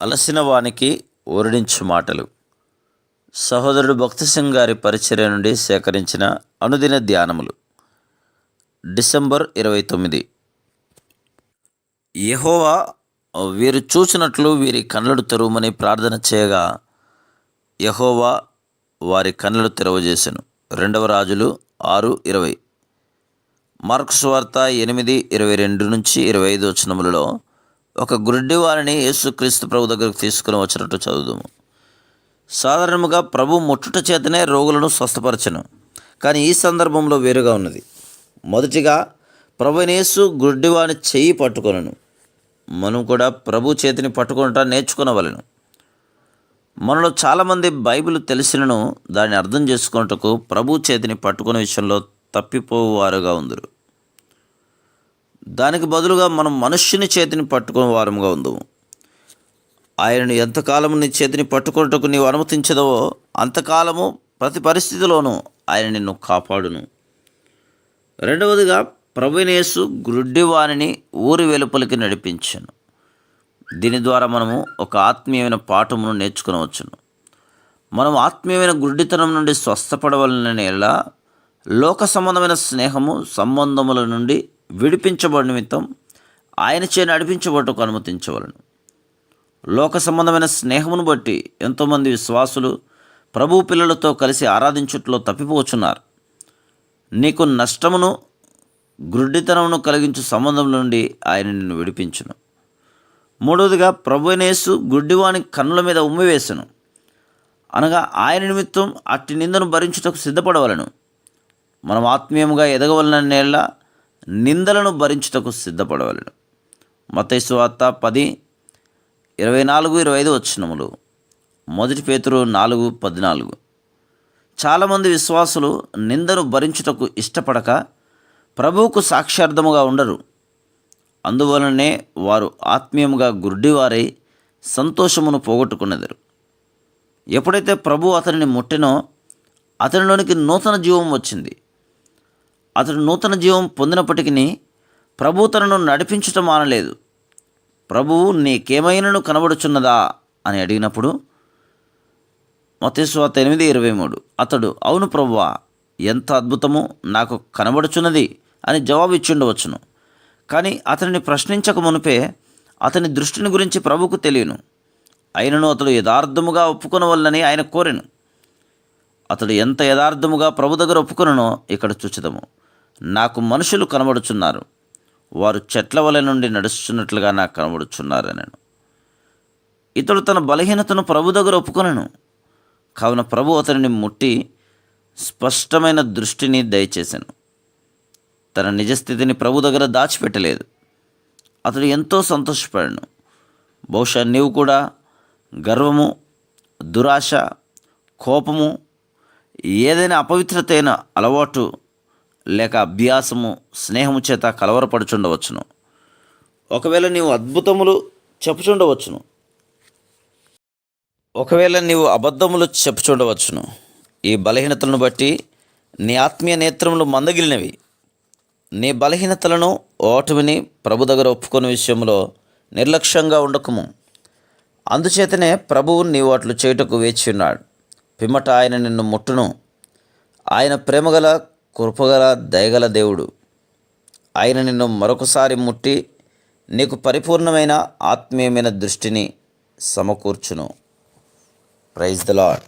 అలసిన వానికి ఊరడించు మాటలు. సహోదరుడు భక్తి సింగ్ గారి పరిచర్య నుండి సేకరించిన అనుదిన ధ్యానములు. డిసెంబర్ 29. యెహోవా వీరు చూచినట్లు వీరి కన్నులు తెరవమని ప్రార్థన చేయగా యెహోవా వారి కన్నులు తెరవజేసెను. 2 రాజులు 6:20. మార్కు సువార్త 8:22-25 వచనములలో ఒక గుడ్డి వారిని యేసుక్రీస్తు ప్రభు దగ్గరకు తీసుకుని వచ్చినట్టు చదువుదాము. సాధారణంగా ప్రభు ముట్టుట చేతనే రోగులను స్వస్థపరచను, కానీ ఈ సందర్భంలో వేరుగా ఉన్నది. మొదటిగా ప్రభువైన యేసు గుడ్డివాని చెయ్యి పట్టుకొనను. మనం కూడా ప్రభు చేతిని పట్టుకొనట నేర్చుకునవలెను. మనలో చాలామంది బైబిల్ తెలిసినను దాన్ని అర్థం చేసుకున్నట్టుకు ప్రభు చేతిని పట్టుకునే విషయంలో తప్పిపోవారుగా ఉందరు. దానికి బదులుగా మనం మనుష్యుని చేతిని పట్టుకునే వారముగా ఉందము. ఆయనను ఎంతకాలము నీ చేతిని పట్టుకున్నట్టుకు నీవు అనుమతించదవో అంతకాలము ప్రతి పరిస్థితిలోనూ ఆయన నిన్ను కాపాడును. రెండవదిగా ప్రభువైన యేసు గుడ్డివానిని ఊరి వెలుపలికి నడిపించను. దీని ద్వారా మనము ఒక ఆత్మీయమైన పాఠమును నేర్చుకునవచ్చును. మనం ఆత్మీయమైన గుడ్డితనం నుండి స్వస్థపడవలనని ఎలా లోక సంబంధమైన స్నేహము సంబంధముల నుండి విడిపించబడి నిమిత్తం ఆయన చే నడిపించబట్టుకు అనుమతించవలను. లోక సంబంధమైన స్నేహమును బట్టి ఎంతోమంది విశ్వాసులు ప్రభు పిల్లలతో కలిసి ఆరాధించుట్లో తప్పిపోచున్నారు. నీకు నష్టమును గుడ్డితనమును కలిగించు సంబంధం నుండి ఆయన నిన్ను విడిపించును. మూడవదిగా ప్రభువైన యేసు గుడ్డివాని కన్నుల మీద ఉమ్మివేసెను, అనగా ఆయన నిమిత్తం అట్టి నిందను భరించుటకు సిద్ధపడవలను. మనం ఆత్మీయముగా ఎదగవలననేలా నిందలను భరించుటకు సిద్ధపడవలను. మత్తయి సువార్త 10:24-25 వచనములు. 1 పేతురు 4:14. చాలామంది విశ్వాసులు నిందను భరించుటకు ఇష్టపడక ప్రభువుకు సాక్ష్యార్థముగా ఉండరు. అందువలనే వారు ఆత్మీయముగా గుడ్డివారై సంతోషమును పోగొట్టుకునేదరు. ఎప్పుడైతే ప్రభు అతనిని ముట్టినో అతనిలోనికి నూతన జీవం వచ్చింది. అతడు నూతన జీవం పొందినప్పటికీ ప్రభు తనను నడిపించటం మానలేదు. ప్రభువు నీకేమైనను కనబడుచున్నదా అని అడిగినప్పుడు మత్తయి సువార్త 8:23 అతడు అవును ప్రభువా, ఎంత అద్భుతము నాకు కనబడుచున్నది అని జవాబు ఇచ్చుండవచ్చును. కానీ అతనిని ప్రశ్నించక మునిపే అతని దృష్టిని గురించి ప్రభువుకు తెలియను. అయినను అతడు యథార్థముగా ఒప్పుకొనవలనని ఆయన కోరెను. అతడు ఎంత యథార్థముగా ప్రభు దగ్గర ఒప్పుకొననో ఇక్కడ చూచుదాము. నాకు మనుషులు కనబడుచున్నారు, వారు చెట్ల వలె నుండి నడుస్తున్నట్లుగా నాకు కనబడుచున్నారనను. ఇతడు తన బలహీనతను ప్రభు దగ్గర ఒప్పుకొనను. కావున ప్రభు అతనిని ముట్టి స్పష్టమైన దృష్టిని దయచేశాను. తన నిజస్థితిని ప్రభు దగ్గర దాచిపెట్టలేదు. అతడు ఎంతో సంతోషపడాను. బహుశా నీవు కూడా గర్వము, దురాశ, కోపము, ఏదైనా అపవిత్రతైన అలవాటు లేక అభ్యాసము, స్నేహము చేత కలవరపడుచుండవచ్చును. ఒకవేళ నీవు అబద్ధములు చెప్పుచుండవచ్చును. ఈ బలహీనతలను బట్టి నీ ఆత్మీయ నేత్రములు మందగిలినవి. నీ బలహీనతలను, ఓటమిని ప్రభు దగ్గర ఒప్పుకునే విషయంలో నిర్లక్ష్యంగా ఉండకము. అందుచేతనే ప్రభువు నీవు అట్లు చేయుటకు వేచి ఉన్నాడు. పిమ్మట ఆయన నిన్ను ముట్టును. ఆయన ప్రేమగల, కృపగల, దయగల దేవుడు. ఆయన నిన్ను మరొకసారి ముట్టి నీకు పరిపూర్ణమైన ఆత్మీయమైన దృష్టిని సమకూర్చును. Praise the lord.